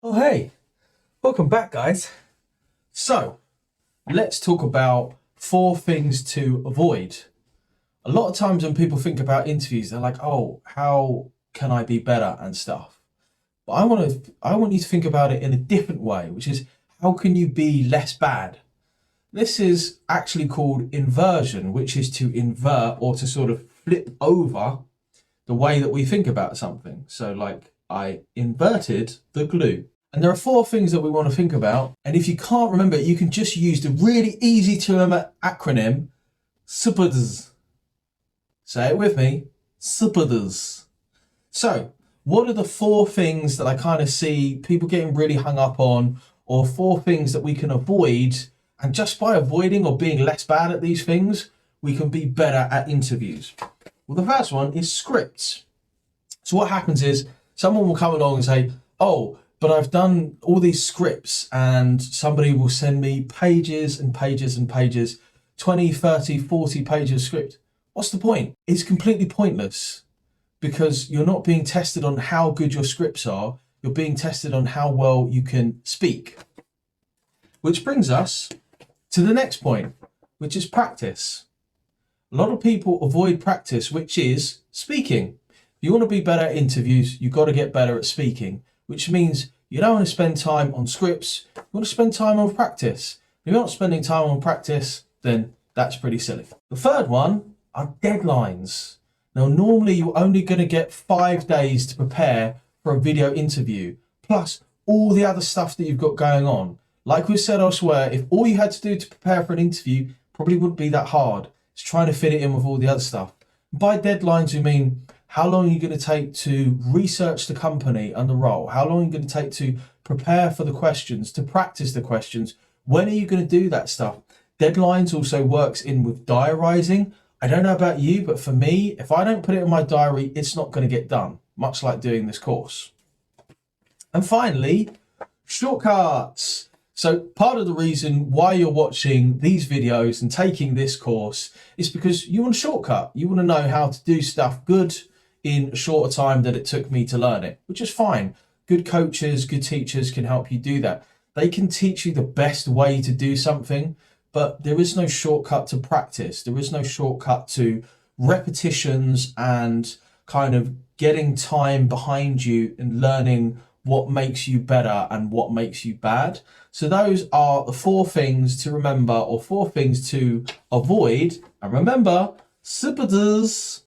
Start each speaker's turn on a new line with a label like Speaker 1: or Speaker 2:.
Speaker 1: Oh, hey, welcome back, guys. So, let's talk about 4 things to avoid. A lot of times when people think about interviews, they're like, oh, how can I be better and stuff. But I want you to think about it in a different way, which is how can you be less bad? This is actually called inversion, which is to invert or to sort of flip over the way that we think about something. So, like, I inverted the glue. And there are 4 things that we want to think about. And if you can't remember, you can just use the really easy to remember acronym, SUPRDS. Say it with me, SUPRDS. So, what are the 4 things that I kind of see people getting really hung up on, or 4 things that we can avoid? And just by avoiding or being less bad at these things, we can be better at interviews. Well, the first one is scripts. So what happens is someone will come along and say, oh, but I've done all these scripts, and somebody will send me pages and pages and pages, 20, 30, 40 pages of script. What's the point? It's completely pointless because you're not being tested on how good your scripts are. You're being tested on how well you can speak. Which brings us to the next point, which is practice. A lot of people avoid practice, which is speaking. If you want to be better at interviews, you've got to get better at speaking, which means you don't want to spend time on scripts, you want to spend time on practice. If you're not spending time on practice, then that's pretty silly. The third one are deadlines. Now, normally you're only going to get 5 days to prepare for a video interview, plus all the other stuff that you've got going on. Like we said elsewhere, if all you had to do to prepare for an interview probably wouldn't be that hard. It's trying to fit it in with all the other stuff. By deadlines, we mean how long are you going to take to research the company and the role? How long are you going to take to prepare for the questions, to practice the questions? When are you going to do that stuff? Deadlines also works in with diarising. I don't know about you, but for me, if I don't put it in my diary, it's not going to get done, much like doing this course. And finally, shortcuts. So part of the reason why you're watching these videos and taking this course is because you want a shortcut. You want to know how to do stuff good in a shorter time than it took me to learn it, which is fine. Good coaches, good teachers can help you do that. They can teach you the best way to do something, but there is no shortcut to practice. There is no shortcut to repetitions and kind of getting time behind you and learning what makes you better and what makes you bad. So those are the 4 things to remember, or 4 things to avoid. And remember, SUPRDS.